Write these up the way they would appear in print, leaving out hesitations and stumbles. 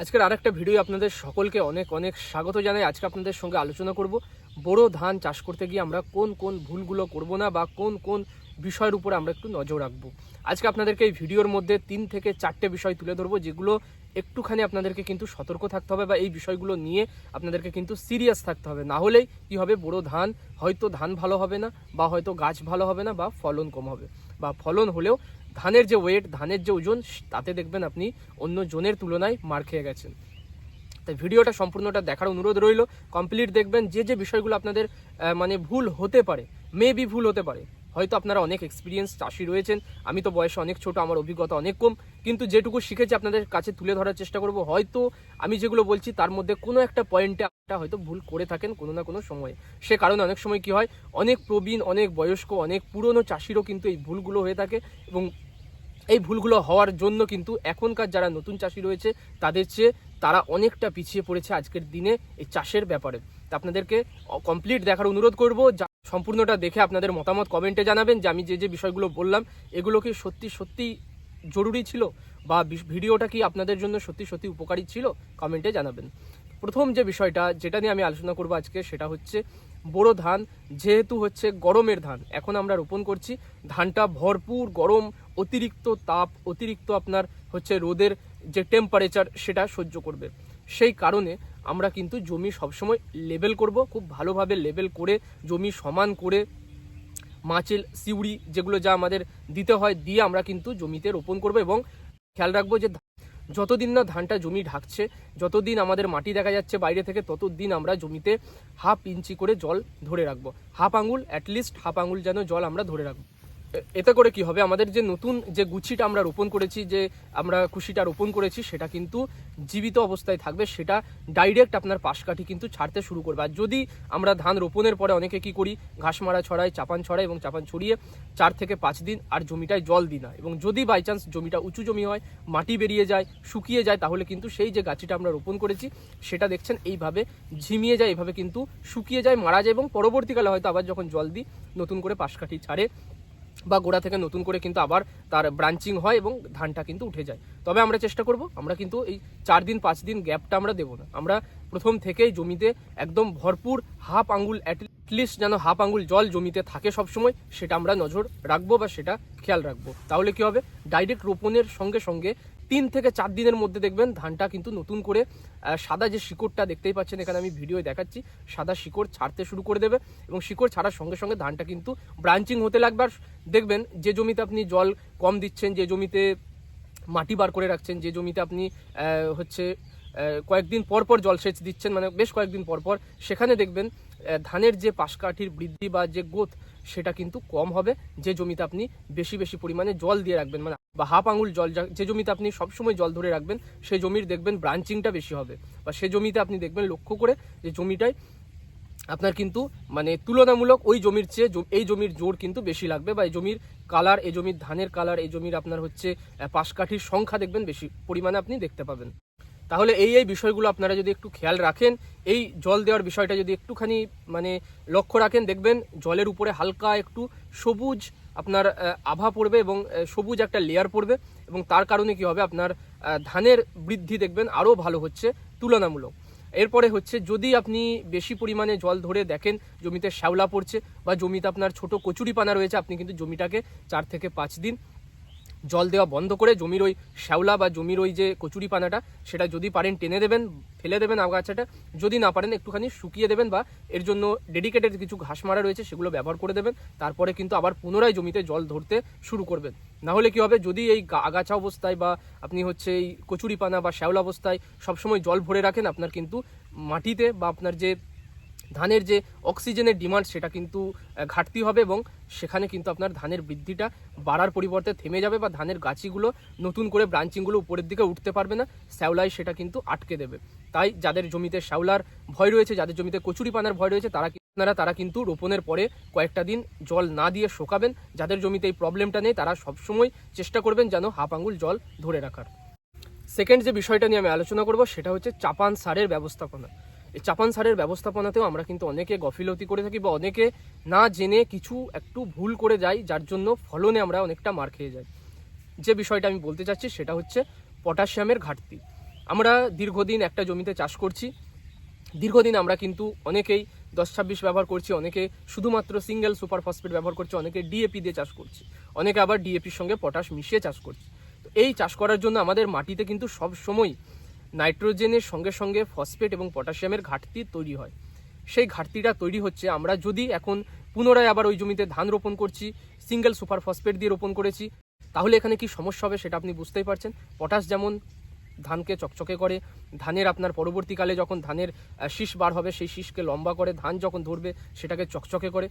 আজকের আরেকটা ভিডিও আপনাদের সকলকে অনেক অনেক স্বাগত জানাই। আজকে আপনাদের সঙ্গে আলোচনা করব বোরো ধান চাষ করতে গিয়ে আমরা কোন কোন ভুলগুলো করব না বা কোন কোন বিষয়ের উপরে আমরা একটু নজর রাখবো। আজকে আপনাদেরকে এই ভিডিওর মধ্যে 3 থেকে 4টে বিষয় তুলে ধরবো, যেগুলো একটুখানি আপনাদেরকে কিন্তু সতর্ক থাকতে হবে বা এই বিষয়গুলো নিয়ে আপনাদেরকে কিন্তু সিরিয়াস থাকতে হবে। না হলেই কি হবে, বোরো ধান হয়তো ধান ভালো হবে না, বা হয়তো গাছ ভালো হবে না, বা ফলন কম হবে, বা ফলন হলেও ধানের যে ওয়েট, ধানের যে ওজন, তাতে দেখবেন আপনি অন্য জনের তুলনায় মার খেয়ে গেছেন। তাই ভিডিওটা সম্পূর্ণটা দেখার অনুরোধ রইল, কমপ্লিট দেখবেন। যে বিষয়গুলো আপনাদের ভুল হতে পারে, মেবি ভুল হতে পারে, হয়তো আপনারা অনেক এক্সপিরিয়েন্স চাষি রয়েছেন, আমি তো বয়সে অনেক ছোট, আমার অভিজ্ঞতা অনেক কম, কিন্তু যেটুকু শিখেছি আপনাদের কাছে তুলে ধরার চেষ্টা করব। হয়তো আমি যেগুলো বলছি তার মধ্যে কোনো একটা পয়েন্টে একটা হয়তো ভুল করে থাকেন কোনো না কোনো সময়ে। সে কারণে অনেক সময় কি হয়, অনেক প্রবীণ, অনেক বয়স্ক, অনেক পুরনো চাষিরও কিন্তু এই ভুলগুলো হয়ে থাকে, এবং এই ভুলগুলো হওয়ার জন্য কিন্তু এখনকার যারা নতুন চাষি রয়েছে তাদের চেয়ে তারা অনেকটা পিছিয়ে পড়েছে আজকের দিনে এই চাষের ব্যাপারে। তা আপনাদেরকে কমপ্লিট দেখার অনুরোধ করব, সম্পূর্ণটা দেখে আপনাদের মতামত কমেন্টে জানাবেন যে আমি যে বিষয়গুলো বললাম এগুলো কি সত্যি সত্যি জরুরি ছিল, বা ভিডিওটা কি আপনাদের জন্য সত্যি সত্যি উপকারী ছিল, কমেন্টে জানাবেন। প্রথম যে বিষয়টা যেটা নিয়ে আমি আলোচনা করব আজকে, সেটা হচ্ছে বোরো ধান। যেহেতু হচ্ছে গরমের ধান, এখন আমরা রোপণ করছি, ধানটা ভরপুর গরম, অতিরিক্ত তাপ, অতিরিক্ত আপনার হচ্ছে রোদের যে টেম্পারেচার সেটা সহ্য করবে। সেই কারণে আমরা কিন্তু জমি সবসময় লেবেল করব, খুব ভালোভাবে লেবেল করে জমি সমান করে মাচেল, সিউড়ি যেগুলো যা আমাদের দিতে হয় দিয়ে আমরা কিন্তু জমিতে রোপণ করব, এবং খেয়াল রাখবো যে যতদিন না ধানটা জমি ঢাকছে, যতদিন আমাদের মাটি দেখা যাচ্ছে বাইরে থেকে, ততদিন আমরা জমিতে হাফ ইঞ্চি করে জল ধরে রাখবো, হাফ আঙুল, অ্যাটলিস্ট হাফ আঙুল যেন জল আমরা ধরে রাখবো। এতে করে কি হবে, আমাদের যে নতুন যে গুছিটা আমরা রোপণ করেছি, যে আমরা কুশিটা রোপণ করেছি, সেটা কিন্তু জীবিত অবস্থায় থাকবে, সেটা ডাইরেক্ট আপনার পাশকাঠি কিন্তু ছাড়তে শুরু করবে। আর যদি আমরা ধান রোপণের পরে অনেকে কি করি, ঘাস মারা ছড়াই, চাপান ছড়াই, এবং চাপান ছড়িয়ে 4 থেকে 5 দিন আর জমিটায় জল দিই না, এবং যদি বাই চান্স জমিটা উঁচু জমি হয়, মাটি বেরিয়ে যায়, শুকিয়ে যায়, তাহলে কিন্তু সেই যে গাছিটা আমরা রোপণ করেছি সেটা দেখছেন এইভাবে ঝিমিয়ে যায়, এইভাবে কিন্তু শুকিয়ে যায়, মারা যায়, এবং পরবর্তীকালে হয়তো আবার যখন জল দিই নতুন করে পাশকাঠি ছাড়ে বা গোড়া থেকে নতুন করে কিন্তু আবার তার ব্রাঞ্চিং হয় এবং ধানটা কিন্তু উঠে যায়। তবে আমরা চেষ্টা করব, আমরা কিন্তু এই 4 দিন 5 দিন গ্যাপটা আমরা দেবো না, আমরা প্রথম থেকেই জমিতে একদম ভরপুর হাফ আঙ্গুল, অ্যাটলিস্ট যেন হাফ আঙ্গুল জল জমিতে থাকে সবসময়, সেটা আমরা নজর রাখবো বা সেটা খেয়াল রাখবো। তাহলে কি হবে, ডাইরেক্ট রোপণের সঙ্গে সঙ্গে 3 থেকে 4 দিনের মধ্যে দেখবেন ধানটা কিন্তু নতুন করে সাদা যে শিকড়টা দেখতেই পাচ্ছেন, এখানে আমি ভিডিও দেখাচ্ছি, সাদা শিকড় ছাড়তে শুরু করে দেবে, এবং শিকড় ছাড়ার সঙ্গে সঙ্গে ধানটা কিন্তু ব্রাঞ্চিং হতে লাগবে। আর দেখবেন যে জমিতে আপনি জল কম দিচ্ছেন, যে জমিতে মাটি বার করে রাখছেন, যে জমিতে আপনি হচ্ছে কয়েকদিন পর পর জলসেচ দিচ্ছেন, মানে বেশ কয়েকদিন পর পর, সেখানে দেখবেন ধানের যে পাশকাঠির বৃদ্ধি বা যে গ্রোথ সেটা কিন্তু কম হবে। যে জমিতে আপনি বেশি বেশি পরিমাণে জল দিয়ে রাখবেন, মানে বা হাফ আঙুল জল, যে জমিতে আপনি সবসময় জল ধরে রাখবেন, সেই জমির দেখবেন ব্রাঞ্চিংটা বেশি হবে, বা সে জমিতে আপনি দেখবেন লক্ষ্য করে যে জমিটায় আপনার কিন্তু তুলনামূলক ওই জমির চেয়ে এই জমির জোর কিন্তু বেশি লাগবে, বা এই জমির কালার, এই জমির ধানের কালার, এই জমির আপনার হচ্ছে পাশকাঠির সংখ্যা দেখবেন বেশি পরিমাণে আপনি দেখতে পাবেন। তাহলে এই বিষয়গুলো আপনারা যদি একটু খেয়াল রাখেন, এই জল দেওয়ার বিষয়টা যদি একটুখানি লক্ষ্য রাখেন, দেখবেন জলের উপরে হালকা একটু সবুজ আপনার আভা পড়বে, এবং সবুজ একটা লেয়ার পড়বে, এবং তার কারণে কি হবে, আপনার ধানের বৃদ্ধি দেখবেন আরও ভালো হচ্ছে তুলনামূলক। এরপরে হচ্ছে, যদি আপনি বেশি পরিমাণে জল ধরে দেখেন জমিতে শ্যাওলা পড়ছে, বা জমিতে আপনার ছোট কচুরিপানা রয়েছে, আপনি কিন্তু জমিটাকে 4 থেকে 5 দিন জল দেওয়া বন্ধ করে জমির ওই শ্যাওলা বা জমির ওই যে কচুরিপানাটা, সেটা যদি পারেন টেনে দেবেন, ফেলে দেবেন আগাছাটা, যদি না পারেন একটুখানি শুকিয়ে দেবেন, বা এর জন্য ডেডিকেটেড কিছু ঘাস মারা রয়েছে সেগুলো ব্যবহার করে দেবেন। তারপরে কিন্তু আবার পুনরায় জমিতে জল ধরতে শুরু করবেন। না হলে কি হবে, যদি এই আগাছা অবস্থায় বা আপনি হচ্ছে এই কচুরিপানা বা শ্যাওলা অবস্থায় সবসময় জল ভরে রাখেন, আপনার কিন্তু মাটিতে বা আপনার যে ধানের যে অক্সিজেনের ডিমান্ড সেটা কিন্তু ঘাটতি হবে, এবং সেখানে কিন্তু আপনার ধানের বৃদ্ধিটা বাড়ার পরিবর্তে থেমে যাবে, বা ধানের গাছিগুলো নতুন করে ব্রাঞ্চিংগুলো উপরের দিকে উঠতে পারবে না, শ্যাওলায় সেটা কিন্তু আটকে দেবে। তাই যাদের জমিতে শ্যাওলার ভয় রয়েছে, যাদের জমিতে কচুরিপানার ভয় রয়েছে, তারা কিন্তু রোপণের পরে কয়েকটা দিন জল না দিয়ে শোকাবেন। যাদের জমিতে এই প্রবলেমটা নেই তারা সবসময় চেষ্টা করবেন যেন হাফ আঙুল জল ধরে রাখার। সেকেন্ড যে বিষয়টা নিয়ে আমি আলোচনা করব সেটা হচ্ছে চাপান সারের ব্যবস্থাপনা। এই চাপান সারের ব্যবস্থাপনাতেও আমরা কিন্তু অনেকে গফিলতি করে থাকি, বা অনেকে না জেনে কিছু একটু ভুল করে যাই, যার জন্য ফলনে আমরা অনেকটা মার খেয়ে যাই। যে বিষয়টা আমি বলতে চাচ্ছি সেটা হচ্ছে পটাশিয়ামের ঘাটতি। আমরা দীর্ঘদিন একটা জমিতে চাষ করছি, দীর্ঘদিন আমরা কিন্তু অনেকেই 10-26 ব্যবহার করছি, অনেকে শুধুমাত্র সিঙ্গেল সুপার ফসফেট ব্যবহার করছে, অনেকে ডিএপি দিয়ে চাষ করছি, অনেকে আবার ডিএপির সঙ্গে পটাশ মিশিয়ে চাষ করছি। তো এই চাষ করার জন্য আমাদের মাটিতে কিন্তু সব সময় নাইট্রোজেনের সঙ্গে সঙ্গে ফসফেট এবং পটাশিয়ামের ঘাটতি তৈরি হয়। সেই ঘাটতিটা তৈরি হচ্ছে আমরা যদি এখন পুনরায় আবার ওই জমিতে ধান রোপণ করছি, সিঙ্গেল সুপার ফসফেট দিয়ে রোপণ করেছি, তাহলে এখানে কি সমস্যা হবে সেটা আপনি বুঝতেই পারছেন। পটাশ যেমন ধানকে চকচকে করে, ধানের আপনার পরবর্তীকালে যখন ধানের শীষ বার হবে সেই শীষকে লম্বা করে, ধান যখন ধরবে সেটাকে চকচকে করে,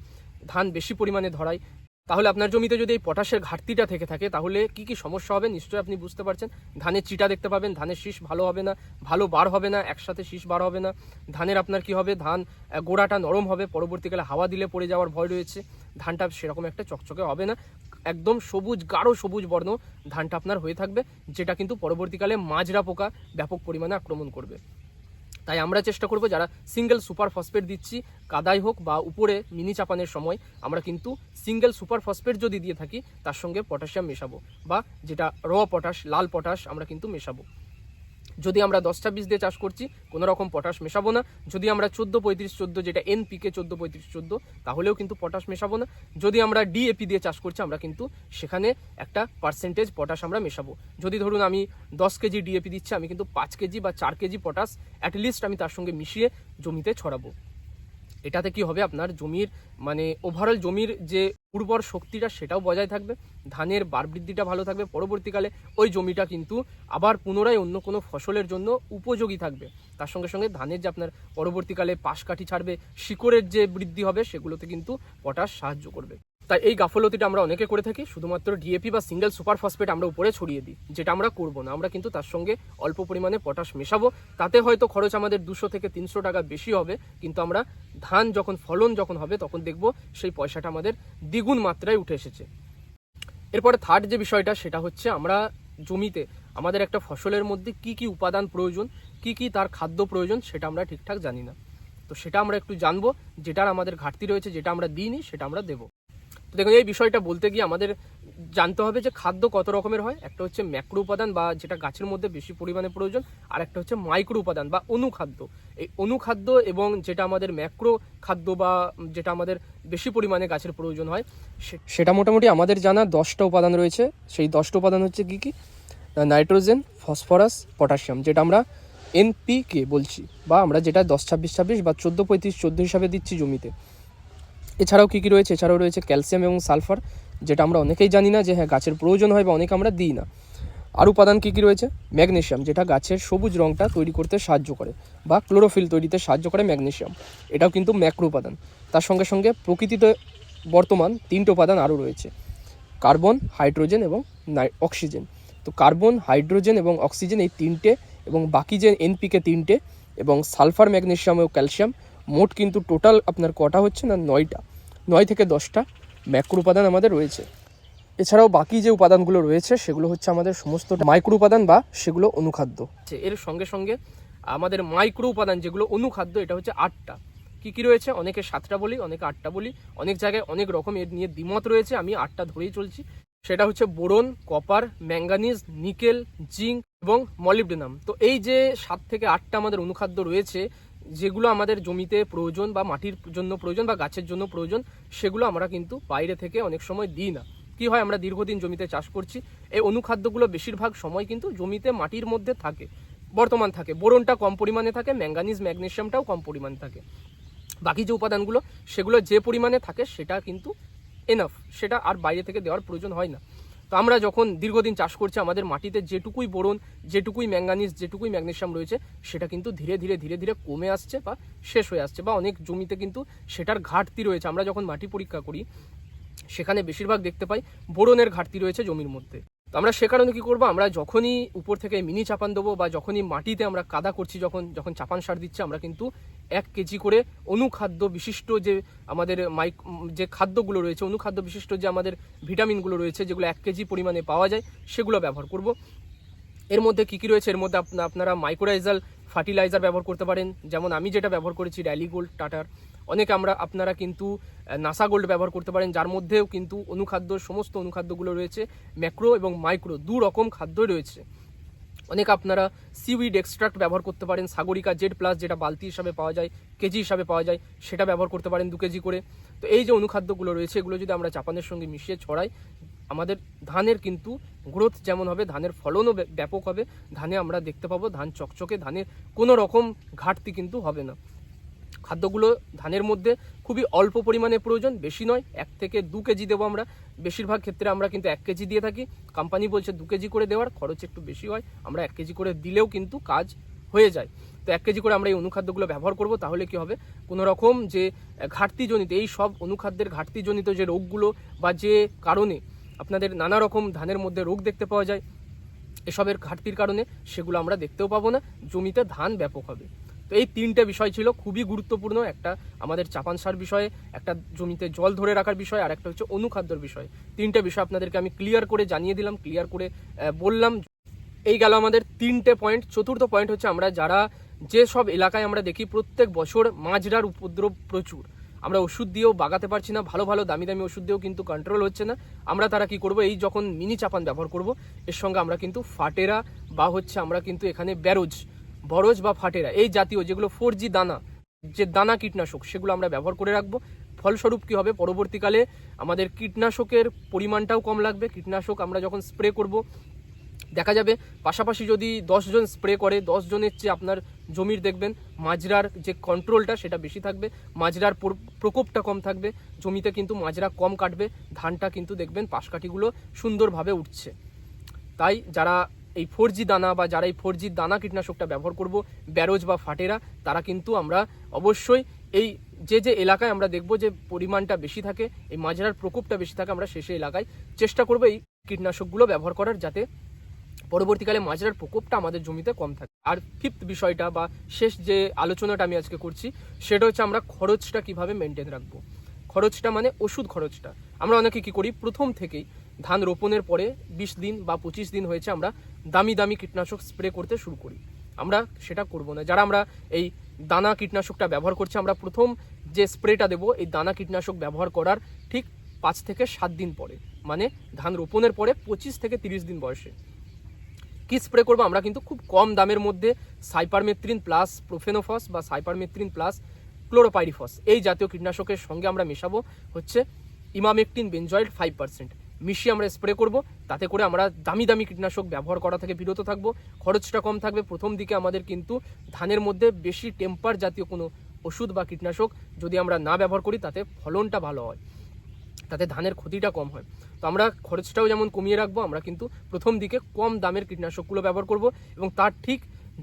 ধান বেশি পরিমাণে ধরায়। তাহলে আপনার জমিতে যদি এই পটাশের ঘাটতিটা থেকে থাকে তাহলে কি কি সমস্যা হবে নিশ্চয়ই আপনি বুঝতে পারছেন। ধানের চিটা দেখতে পাবেন, ধানের শীষ ভালো হবে না, ভালো বার হবে না, একসাথে শীষ বার হবে না। ধানের আপনার কি হবে, ধান গোড়াটা নরম হবে, পরবর্তীকালে হাওয়া দিলে পড়ে যাওয়ার ভয় রয়েছে, ধানটা সেরকম একটা চকচকে হবে না, একদম সবুজ গাঢ় সবুজ বর্ণ ধানটা আপনার হয়ে থাকবে, যেটা কিন্তু পরবর্তীকালে মাজরা পোকা ব্যাপক পরিমাণে আক্রমণ করবে। তাই আমরা চেষ্টা করব যারা সিঙ্গেল সুপার ফসফেট দিচ্ছি, কাদাই হোক বা উপরে মিনি চাপানের সময় আমরা কিন্তু সিঙ্গেল সুপার ফসফেট যদি দিয়ে থাকি তার সঙ্গে পটাশিয়াম মেশাবো, বা যেটা র পটাশ, লাল পটাশ আমরা কিন্তু মেশাবো। যদি আমরা 10-26 দিয়ে চাষ করছি কোনো রকম পটাশ মেশাবো না। যদি আমরা 14-35-14 যেটা এনপিকে 14-35-14 তাহলেও কিন্তু পটাশ মেশাবো না। যদি আমরা ডিএপি দিয়ে চাষ করছি আমরা কিন্তু সেখানে একটা পার্সেন্টেজ পটাশ আমরা মেশাবো। যদি ধরুন আমি 10 কেজি ডিএপি দিচ্ছি, আমি কিন্তু 5 কেজি বা 4 কেজি পটাশ অ্যাটলিস্ট আমি তার সঙ্গে মিশিয়ে জমিতে ছড়াবো। এটাতে কি হবে, আপনার জমির মানে ওভারঅল জমির যে উর্বর শক্তিটা সেটাও বজায় থাকবে, ধানের বার বৃদ্ধিটা ভালো থাকবে, পরবর্তীকালে ওই জমিটা কিন্তু আবার পুনরায় অন্য কোনো ফসলের জন্য উপযোগী থাকবে। তার সঙ্গে সঙ্গে ধানের যে আপনার পরবর্তীকালে পাশ কাঠি ছাড়বে, শিকড়ের যে বৃদ্ধি হবে সেগুলোতে কিন্তু পটাশ সাহায্য করবে। তাই এই গাফলতিটা আমরা অনেকে করে থাকি, শুধুমাত্র ডিএপি বা সিঙ্গেল সুপার ফসফেট আমরা উপরে ছড়িয়ে দিই, যেটা আমরা করব না। আমরা কিন্তু তার সঙ্গে অল্প পরিমাণে পটাশ মেশাবো, তাতে হয়তো খরচ আমাদের 200 থেকে 300 টাকা বেশি হবে, কিন্তু আমরা ধান যখন ফলন যখন হবে তখন দেখব সেই পয়সাটা আমাদের দ্বিগুণ মাত্রায় উঠে এসেছে। এরপরে থার্ড যে বিষয়টা সেটা হচ্ছে আমরা জমিতে আমাদের একটা ফসলের মধ্যে কি কি উপাদান প্রয়োজন, কি কি তার খাদ্য প্রয়োজন সেটা আমরা ঠিকঠাক জানি না। তো সেটা আমরা একটু জানবো, যেটার আমাদের ঘাটতি রয়েছে, যেটা আমরা দিইনি সেটা আমরা দেবো। তো দেখুন, এই বিষয়টা বলতে গিয়ে আমাদের জানতে হবে যে খাদ্য কত রকমের হয়। একটা হচ্ছে ম্যাক্রো উপাদান বা যেটা গাছের মধ্যে বেশি পরিমাণে প্রয়োজন, আর একটা হচ্ছে মাইক্রো উপাদান বা অনুখাদ্য। এই অনুখাদ্য এবং যেটা আমাদের ম্যাক্রো খাদ্য বা যেটা আমাদের বেশি পরিমাণে গাছের প্রয়োজন হয় সেটা মোটামুটি আমাদের জানা 10টা উপাদান রয়েছে। সেই 10টা উপাদান হচ্ছে কি কি, নাইট্রোজেন, ফসফরাস, পটাশিয়াম, যেটা আমরা এনপিকে বলছি, বা আমরা যেটা 10-26-26 বা 14-35-14 হিসাবে দিচ্ছি জমিতে। এছাড়াও কী কী রয়েছে, এছাড়াও রয়েছে ক্যালসিয়াম এবং সালফার, যেটা আমরা অনেকেই জানি না যে হ্যাঁ গাছের প্রয়োজন হয় বা অনেকে আমরা দিই না। আর উপাদান কী কী রয়েছে, ম্যাগনেশিয়াম, যেটা গাছের সবুজ রঙটা তৈরি করতে সাহায্য করে বা ক্লোরোফিল তৈরিতে সাহায্য করে ম্যাগনেশিয়াম, এটাও কিন্তু ম্যাক্রো উপাদান। তার সঙ্গে সঙ্গে প্রকৃতিতে বর্তমান 3টে উপাদান আরও রয়েছে, কার্বন, হাইড্রোজেন এবং অক্সিজেন। তো কার্বন, হাইড্রোজেন এবং অক্সিজেন এই 3টে, এবং বাকি যে এনপিকে 3টে, এবং সালফার, ম্যাগনেশিয়াম ও ক্যালসিয়াম, মোট কিন্তু টোটাল আপনার কটা হচ্ছে না 9টা, 9 থেকে 10টা ম্যাক্রো উপাদান আমাদের রয়েছে। এছাড়াও বাকি যে উপাদানগুলো রয়েছে সেগুলো হচ্ছে আমাদের সমস্ত মাইক্রো উপাদান বা সেগুলো অনুখাদ্য। এর সঙ্গে সঙ্গে আমাদের মাইক্রো উপাদান যেগুলো অনুখাদ্য, এটা হচ্ছে 8টা। কী কী রয়েছে, অনেকে 7টা বলি, অনেকে 8টা বলি, অনেক জায়গায় অনেক রকম এর নিয়ে দ্বিমত রয়েছে, আমি 8টা ধরেই চলছি। সেটা হচ্ছে boron, copper, manganese, nickel, zinc এবং মলিবডেনাম। তো এই যে 7 থেকে 8টা আমাদের অনুখাদ্য রয়েছে, যেগুলো আমাদের জমিতে প্রয়োজন বা মাটির জন্য প্রয়োজন বা গাছের জন্য প্রয়োজন, সেগুলো আমরা কিন্তু বাইরে থেকে অনেক সময় দিই না। কি হয়, আমরা দীর্ঘদিন জমিতে চাষ করছি, এই অনুখাদ্যগুলো বেশিরভাগ সময় কিন্তু জমিতে মাটির মধ্যে থাকে, বর্তমান থাকে, বোরনটা কম পরিমাণে থাকে, ম্যাঙ্গানিজ, ম্যাগনেশিয়ামটাও কম পরিমাণে থাকে। বাকি যে উপাদানগুলো সেগুলো যে পরিমাণে থাকে সেটা কিন্তু এনাফ, সেটা আর বাইরে থেকে দেওয়ার প্রয়োজন হয় না। তো আমরা যখন দীর্ঘদিন চাষ করছি, আমাদের মাটিতে যেটুকুই বোরন, যেটুকুই ম্যাঙ্গানিজ, যেটুকুই ম্যাগনেশিয়াম রয়েছে সেটা কিন্তু ধীরে ধীরে ধীরে ধীরে কমে আসছে বা শেষ হয়ে আসছে, বা অনেক জমিতে কিন্তু সেটার ঘাটতি রয়েছে। আমরা যখন মাটি পরীক্ষা করি সেখানে বেশিরভাগ দেখতে পাই বোরনের ঘাটতি রয়েছে জমির মধ্যে। তো আমরা সে কারণে কী করবো, আমরা যখনই উপর থেকে মিনি চাপান দেবো বা যখনই মাটিতে আমরা কাদা করছি, যখন চাপান সার দিচ্ছি, আমরা কিন্তু 1 কেজি করে অনুখাদ্য বিশিষ্ট যে আমাদের যে খাদ্যগুলো রয়েছে, অনুখাদ্য বিশিষ্ট যে আমাদের ভিটামিনগুলো রয়েছে, যেগুলো 1 কেজি পরিমাণে পাওয়া যায়, সেগুলো ব্যবহার করব। এর মধ্যে কী কী রয়েছে, এর মধ্যে আপনারা মাইক্রোরাইজাল ফার্টিলাইজার ব্যবহার করতে পারেন, যেমন আমি যেটা ব্যবহার করেছি র্যালি গোল্ড, টাটার। অনেকে আপনারা কিন্তু নাসা গোল্ড ব্যবহার করতে পারেন, যার মধ্যেও কিন্তু সমস্ত অনুখাদ্যগুলো রয়েছে, ম্যাক্রো এবং মাইক্রো 2 রকম খাদ্যই রয়েছে। অনেক আপনারা সিউইড এক্সট্রাক্ট ব্যবহার করতে পারেন, সাগরিকা জেড প্লাস যেটা বালতি হিসাবে পাওয়া যায়, কেজি হিসাবে পাওয়া যায়, সেটা ব্যবহার করতে পারেন 2 কেজি করে। তো এই যে অনুখাদ্যগুলো রয়েছে এগুলো যদি আমরা চাপানের সঙ্গে মিশিয়ে ছড়াই, আমাদের ধানের কিন্তু গ্রোথ যেমন হবে, ধানের ফলনও ব্যাপক হবে, ধানে আমরা দেখতে পাবো ধান চকচকে, ধানের কোনো রকম ঘাটতি কিন্তু হবে না। খাদ্যগুলো ধানের মধ্যে খুবই অল্প পরিমাণে প্রয়োজন, বেশি নয়, 1 থেকে 2 কেজি দেবো আমরা। বেশিরভাগ ক্ষেত্রে আমরা কিন্তু 1 কেজি দিয়ে থাকি, কোম্পানি বলছে 2 কেজি করে দেওয়ার, খরচ একটু বেশি হয়, আমরা 1 কেজি করে দিলেও কিন্তু কাজ হয়ে যায়। তো 1 কেজি করে আমরা এই অনুখাদ্যগুলো ব্যবহার করব, তাহলে কি হবে, কোনো রকম যে ঘাটতিজনিত এই সব অনুখাদ্যের ঘাটতিজনিত যে রোগগুলো বা যে কারণে আপনাদের নানা রকম ধানের মধ্যে রোগ দেখতে পাওয়া যায়, এসবের ঘাটতির কারণে সেগুলো আমরা দেখতেও পাবো না, জমিতে ধান ব্যাপক হবে। তো এই 3টে বিষয় ছিল খুবই গুরুত্বপূর্ণ, একটা আমাদের চাপান সার বিষয়ে, একটা জমিতে জল ধরে রাখার বিষয়, আর একটা হচ্ছে অনুখাদ্যর বিষয়। 3টে বিষয় আপনাদেরকে আমি ক্লিয়ার করে জানিয়ে দিলাম, ক্লিয়ার করে বললাম। এই গেল আমাদের 3টে পয়েন্ট। চতুর্থ পয়েন্ট হচ্ছে আমরা যারা যে সব এলাকায় আমরা দেখি প্রত্যেক বছর মাজরার উপদ্রব প্রচুর, আমরা ওষুধ দিয়েও বাগাতে পারছি না, ভালো ভালো দামি দামি ওষুধ দিয়েও কিন্তু কন্ট্রোল হচ্ছে না। আমরা তারা কি করব, এই যখন মিনি চাপান ব্যবহার করব, এর সঙ্গে আমরা কিন্তু ফাটেরা বা হচ্ছে আমরা কিন্তু এখানে বরজ বা ফাটেরা এই জাতীয় যেগুলো 4G দানা, যে দানা কীটনাশক, সেগুলো আমরা ব্যবহার করে রাখবো। ফলস্বরূপ কি হবে, পরবর্তীকালে আমাদের কীটনাশকের পরিমাণটাও কম লাগবে। কীটনাশক আমরা যখন স্প্রে করব, দেখা যাবে পাশাপাশি যদি 10 জন স্প্রে করে, 10 জনের চেয়ে আপনার জমির দেখবেন মাজরার যে কন্ট্রোলটা সেটা বেশি থাকবে, মাজরার প্রকোপটা কম থাকবে, জমিতে কিন্তু মাজরা কম কাটবে, ধানটা কিন্তু দেখবেন পাশকাঠিগুলো সুন্দরভাবে উঠছে। তাই যারা এই 4G দানা বা যারা এই 4G দানা কীটনাশকটা ব্যবহার করব, ব্যারোজ বা ফাটেরা, তারা কিন্তু আমরা অবশ্যই এই যে এলাকায় আমরা দেখব যে পরিমাণটা বেশি থাকে, এই মাজরার প্রকোপটা বেশি থাকে, আমরা শেষে এলাকায় চেষ্টা করব এই কীটনাশকগুলো ব্যবহার করার, যাতে পরবর্তীকালে মাজরার প্রকোপটা আমাদের জমিতে কম থাকে। আর 5th বিষয়টা বা শেষ যে আলোচনাটা আমি আজকে করছি, সেটা হচ্ছে আমরা খরচটা কিভাবে মেনটেন রাখবো। খরচটা মানে ওষুধ খরচটা। আমরা অনেকে কি করি, প্রথম থেকেই ধান রোপণের পরে 20 দিন বা 25 দিন হয়েছে আমরা দামি দামি কীটনাশক স্প্রে করতে শুরু করি। আমরা সেটা করব না। যারা আমরা এই দানা কীটনাশকটা ব্যবহার করছি, আমরা প্রথম যে স্প্রেটা দেবো এই দানা কীটনাশক ব্যবহার করার ঠিক 5 থেকে 7 দিন পরে, মানে ধান রোপণের পরে 25 থেকে 30 দিন বয়সে কি স্প্রে করবো, আমরা কিন্তু খুব কম দামের মধ্যে সাইপারমেথ্রিন প্লাস প্রোফেনোফস বা সাইপারমেথ্রিন প্লাস ক্লোরোপাইরিফস এই জাতীয় কীটনাশকের সঙ্গে আমরা মেশাবো হচ্ছে ইমামেকটিন বেনজয়েড 5%, মিশিয়ে আমরা স্প্রে করব। তাতে করে আমরা দামি দামি কীটনাশক ব্যবহার করা থেকে বিরত থাকবো, খরচটা কম থাকবে। প্রথম দিকে আমাদের কিন্তু ধানের মধ্যে বেশি টেম্পার জাতীয় কোনো ওষুধ বা কীটনাশক যদি আমরা না ব্যবহার করি, তাতে ফলনটা ভালো হয়, তাতে ধানের ক্ষতিটা কম হয়। তো আমরা খরচটাও যেমন কমিয়ে রাখবো, আমরা কিন্তু প্রথম দিকে কম দামের কীটনাশকগুলো ব্যবহার করব, এবং তার ঠিক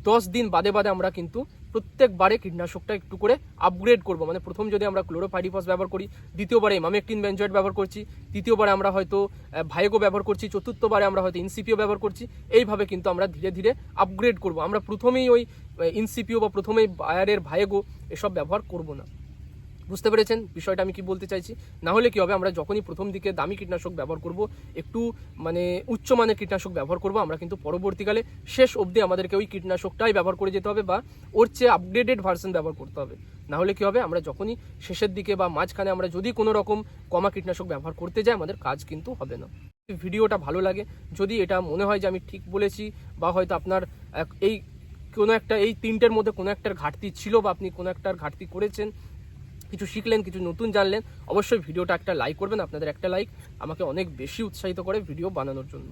10 দিন বাদে বাদে আমরা কিন্তু প্রত্যেকবারে কীটনাশকটা একটু করে আপগ্রেড করব। মানে প্রথম যদি আমরা ক্লোরোপাইরিফস ব্যবহার করি, দ্বিতীয়বারে ইমামেকটিন বেনজয়েড ব্যবহার করছি, তৃতীয়বারে আমরা হয়তো ভায়োগো ব্যবহার করছি, চতুর্থবারে আমরা হয়তো ইনসিপিও ব্যবহার করছি। এইভাবে কিন্তু আমরা ধীরে ধীরে আপগ্রেড করব। আমরা প্রথমেই ওই ইনসিপিও বা প্রথমেই বায়ারের ভায়োগো এসব ব্যবহার করব না। বুঝতে পেরেছেন বিষয়টা আমি কি বলতে চাইছি? না হলে কি হবে, আমরা যখনই প্রথম দিকে দামি কীটনাশক ব্যবহার করব, একটু মানে উচ্চমানের কীটনাশক ব্যবহার করব, আমরা কিন্তু পরবর্তীকালে শেষ অবধি আমাদেরকে ওই কীটনাশকটাই ব্যবহার করে যেতে হবে বা ওর চেয়ে আপগ্রেডেড ভার্সন ব্যবহার করতে হবে। না হলে কি হবে, আমরা যখনই শেষের দিকে বা মাঝখানে আমরা যদি কোনো রকম কমা কীটনাশক ব্যবহার করতে যাই, আমাদের কাজ কিন্তু হবে না। ভিডিওটা ভালো লাগে, যদি এটা মনে হয় যে আমি ঠিক বলেছি বা হয়তো আপনার এই কোনো একটা এই 3টের মধ্যে কোনো একটার ঘাটতি ছিল বা আপনি কোনো একটার ঘাটতি করেছেন, কিছু শিখলেন, কিছু নতুন জানলেন, অবশ্যই ভিডিওটা একটা লাইক করবেন। আপনাদের একটা লাইক আমাকে অনেক বেশি উৎসাহিত করে ভিডিও বানানোর জন্য।